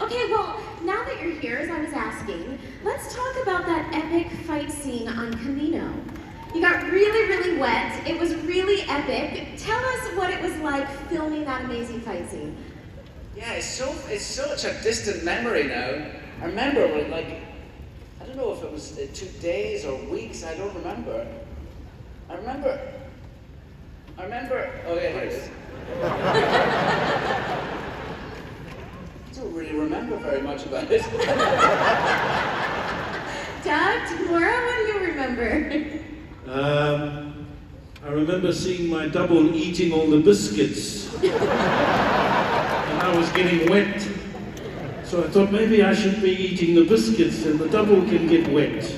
Okay, well, now that you're here, as I was asking, let's talk about that epic fight scene on Kamino. You got really, really wet. It was really epic. Tell us what it was like filming that amazing fight scene. Yeah, it's such a distant memory now. I remember when, like, I don't know if it was 2 days or weeks, I don't remember. I remember, oh yeah, here it is. I don't really remember very much about it. Doug, Laura, what do you remember? I remember seeing my double eating all the biscuits. And I was getting wet. So I thought maybe I should be eating the biscuits and the double can get wet.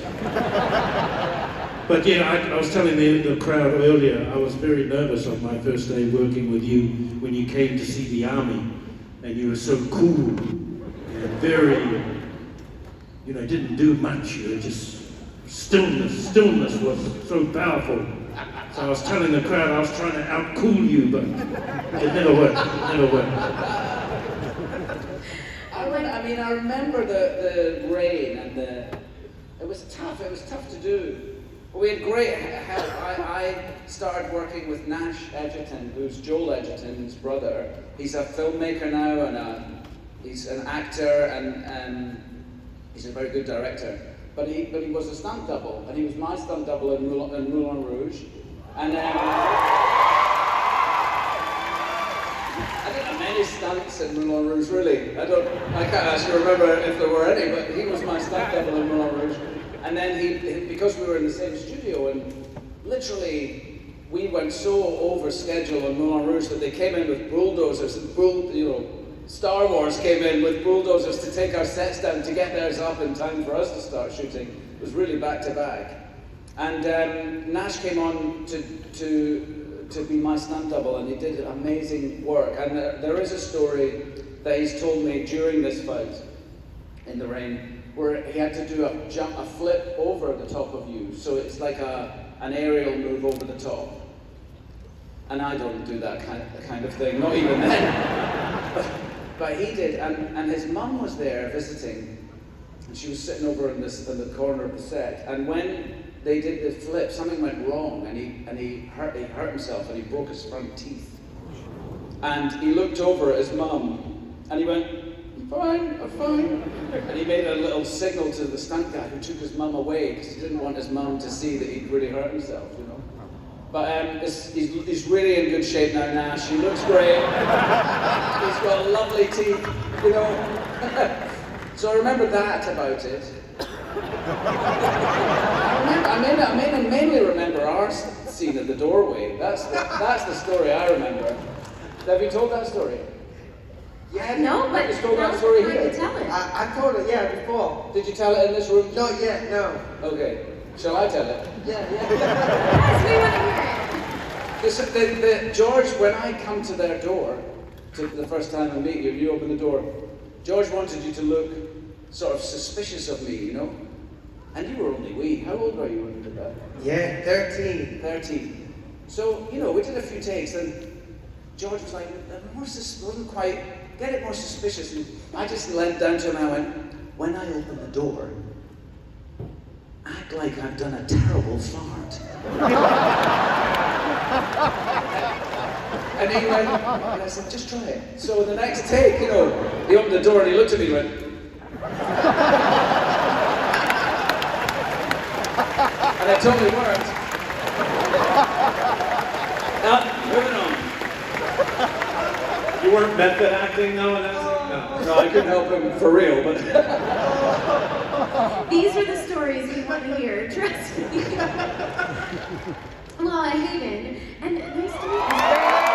But yeah, I was telling the crowd earlier, I was very nervous on my first day working with you when you came to see the army. And you were so cool and very, didn't do much. You were just stillness was so powerful. So I was telling the crowd I was trying to out-cool you, but it never worked. I remember the rain and it was tough to do. But we had great help. I started working with Nash Edgerton, who's Joel Edgerton's brother. He's a filmmaker now and he's an actor and he's a very good director. But he was a stunt double, and he was my stunt double in Moulin Rouge. And I didn't have many stunts in Moulin Rouge, really. I can't actually remember if there were any, but he was my stunt double in Moulin Rouge. And then he because we were in the same studio, and literally we went so over schedule in Moulin Rouge that they came in with bulldozers and Starwars came in with bulldozers to take our sets down to get theirs up in time for us to start shooting. It was really back to back. And Nash came on to be my stunt double, and he did amazing work. And there is a story that he's told me during this fight in the rain, where he had to do a flip over the top of you. So it's like an aerial move over the top. And I don't do that kind of thing, not even then. But he did, and his mum was there visiting, and she was sitting over in the corner of the set. And when they did the flip, something went wrong, and he hurt himself, and he broke his front teeth. And he looked over at his mum, and he went, I'm fine. And he made a little signal to the stunt guy who took his mum away because he didn't want his mum to see that he'd really hurt himself, But he's really in good shape now, Nash. He looks great. He's got lovely teeth, So I remember that about it. I mainly remember our scene at the doorway. That's the story I remember. Have you told that story? Yeah, no, but you told that story here. To tell it. I told it, before. Did you tell it in this room? Not yet, no. Okay. Shall I tell it? Yeah. Yes, we want to hear it. George, when I come to their door, to the first time I meet you, you open the door, George wanted you to look sort of suspicious of me, And you were only wee. How old were you when you did that? Yeah, 13. 13. So, we did a few takes, and George was like, wasn't quite, get it more suspicious. And I just leant down to him and I went, when I open the door, act like I've done a terrible fart. And he went, and I said, just try it. So the next take, he opened the door and he looked at me and went, and it totally worked. Now, moving on. You weren't method acting though? No, I couldn't help him for real, but... These are the stories we want to hear, trust me. Well, Hayden, and nice to meet you.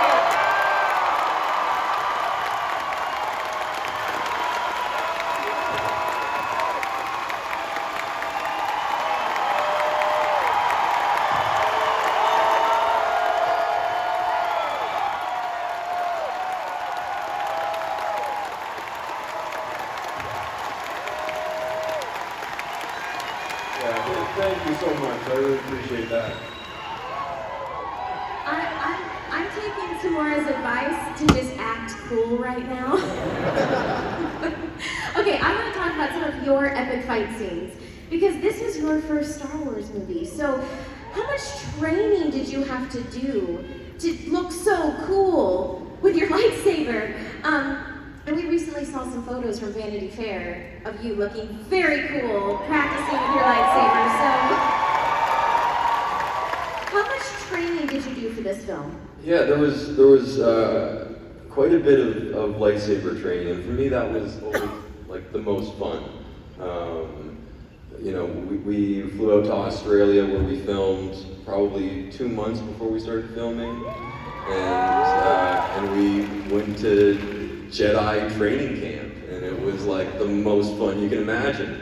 Thank you so much. I really appreciate that. I'm taking Tamora's advice to just act cool right now. your epic fight scenes, because this was your first Star Wars movie. So how much training did you have to do to look so cool with your lightsaber? And we recently saw some photos from Vanity Fair of you looking very cool practicing with your lightsaber. So how much training did you do for this film? Yeah, there was quite a bit of lightsaber training, and for me that was always like the most fun. You know, we flew out to Australia where we filmed probably 2 months before we started filming, and we went to Jedi training camp, and it was like the most fun you can imagine.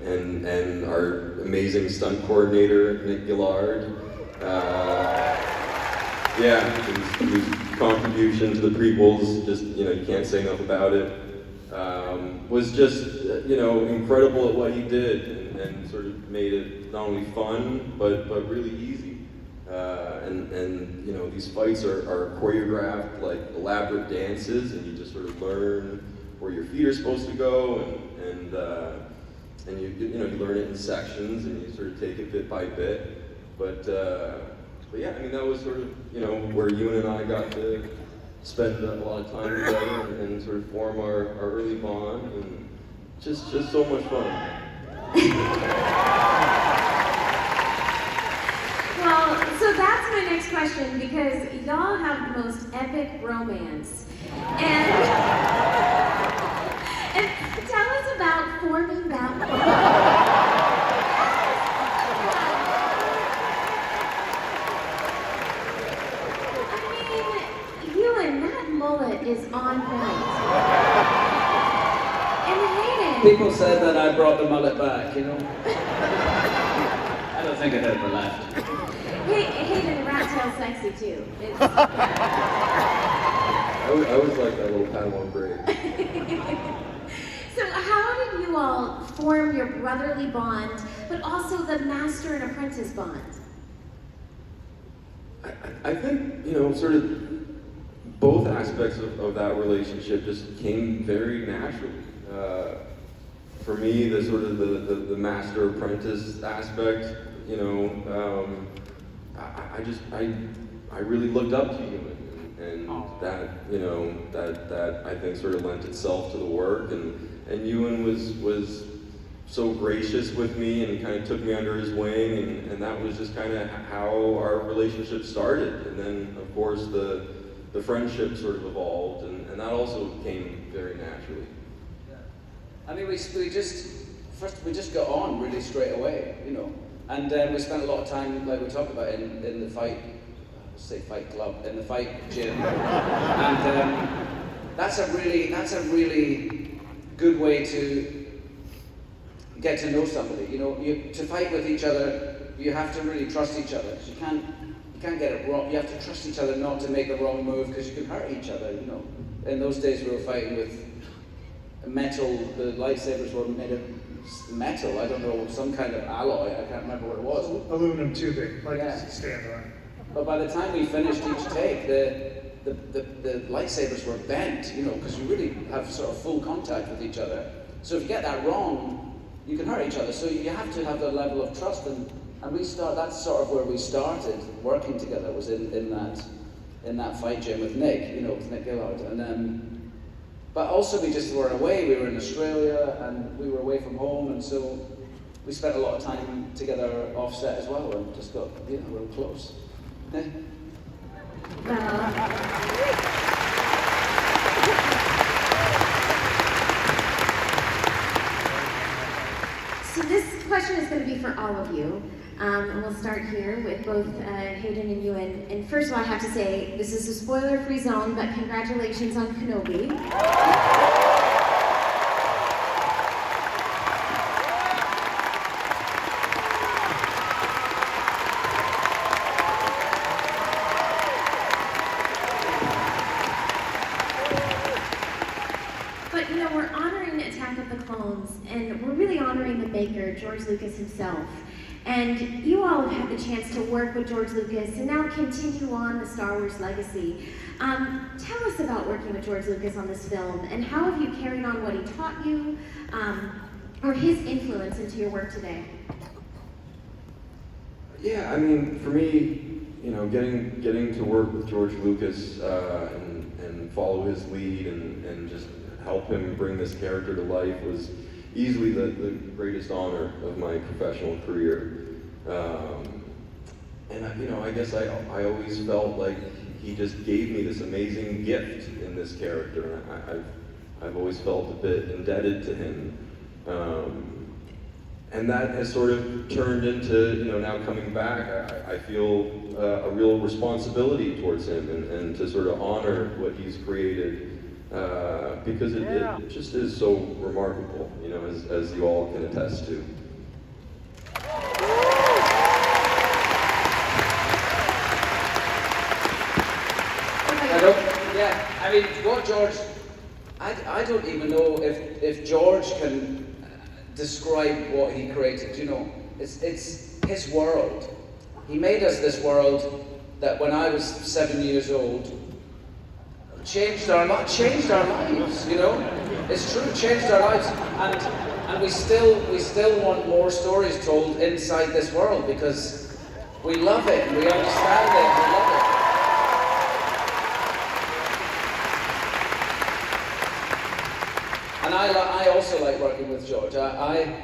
And our amazing stunt coordinator, Nick Gillard, his contribution to the prequels, just, you know, you can't say enough about it, was just, you know, incredible at what he did, and sort of made it not only fun, but really easy. And you know, these fights are choreographed like elaborate dances, and you just sort of learn where your feet are supposed to go, and you know, you learn it in sections, and you sort of take it bit by bit. But yeah, I mean, that was sort of, you know, where Ewan and I got to spend a lot of time together and sort of form our early bond, and just so much fun. Well, so that's my next question, because y'all have the most epic romance. And tell us about forming that Ewan, that mullet is on point. And Hayden. People said that I brought the mullet back, you know? I don't think it ever left. Hayden, rat tail sexy too. I was like that little Padawan braid. So how did you all form your brotherly bond, but also the master and apprentice bond? I think, you know, sort of both aspects of that relationship just came very naturally. For me, the sort of the master apprentice aspect, you know, I really looked up to you, and that, you know, that I think sort of lent itself to the work, and Ewan was so gracious with me and kind of took me under his wing, and that was just kind of how our relationship started. And then, of course, the friendship sort of evolved, and that also came very naturally. Yeah. I mean, we just got on really straight away, you know, and we spent a lot of time, like we talked about, in the fight club, in the fight gym, and that's a really good way to get to know somebody. You know, to fight with each other, you have to really trust each other. You can't get it wrong. You have to trust each other not to make the wrong move, because you can hurt each other. You know, in those days we were fighting with metal. The lightsabers were made of metal. I don't know, some kind of alloy. I can't remember what it was. Aluminum tubing, like Yeah. stand on. But by the time we finished each take, the lightsabers were bent, you know, because you really have sort of full contact with each other. So if you get that wrong, you can hurt each other. So you have to have the level of trust, and that's sort of where we started working together, was in that fight gym with Nick, you know, with Nick Gillard. And but also we just were away. We were in Australia, and we were away from home, and so we spent a lot of time together offset as well, and just got, you know, real close. So this question is going to be for all of you. And we'll start here with both Hayden and Ewan. And first of all, I have to say, this is a spoiler-free zone, but congratulations on Kenobi. But, you know, we're honoring Attack of the Clones, and we're really honoring the maker, George Lucas himself. And you all have had the chance to work with George Lucas and now continue on the Star Wars legacy. Tell us about working with George Lucas on this film, and how have you carried on what he taught you, or his influence into your work today? Yeah, I mean, for me, you know, getting to work with George Lucas and follow his lead and just help him bring this character to life was easily the greatest honor of my professional career. And I guess I always felt like he just gave me this amazing gift in this character. I've always felt a bit indebted to him. And that has sort of turned into, you know, now coming back, I feel a real responsibility towards him and to sort of honor what he's created, because it just is so remarkable, you know, as you all can attest to. I mean, what George, I don't even know if George can describe what he created, you know. It's his world. He made us this world that when I was 7 years old, changed our lives, you know. It's true, changed our lives. And we still want more stories told inside this world because we love it, we understand it, we love it. And I also like working with George. I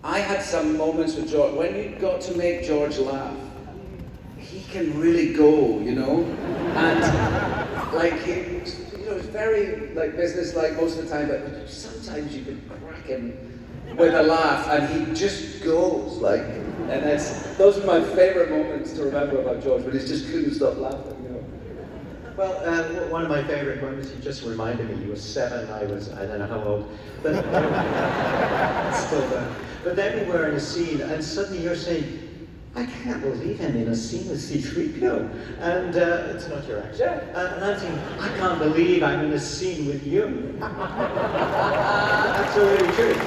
had some moments with George. When you got to make George laugh, he can really go, you know? And like, you know, it's very like business-like most of the time, but sometimes you can crack him with a laugh and he just goes, like, and those are my favorite moments to remember about George, but he just couldn't stop laughing, you know? Well, one of my favorite moments, you just reminded me, you were 7, I don't know how old, but still there. But then we were in a scene, and suddenly you're saying, I can't believe I'm in a scene with C-3PO, and it's not your accent. And I'm thinking, I can't believe I'm in a scene with you. Absolutely true.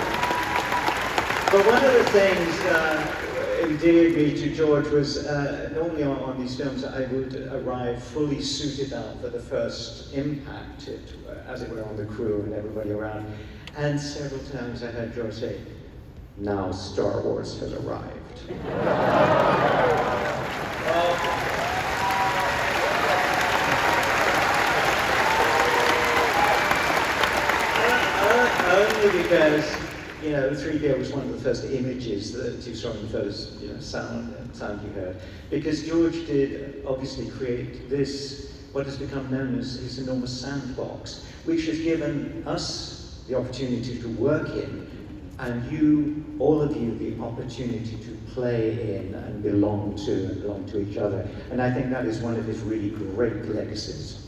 But one of the things endeared me to George was normally on these films I would arrive fully suited up for the first impact, as it were, on the crew and everybody around. And several times I heard George say, now Star Wars has arrived. Only because, you know, 3PO was one of the first images that you saw in the first, you know, sound you heard. Because George did obviously create this, what has become known as his enormous sandbox, which has given us the opportunity to work in, and you, all of you, the opportunity to play in and belong to each other. And I think that is one of his really great legacies.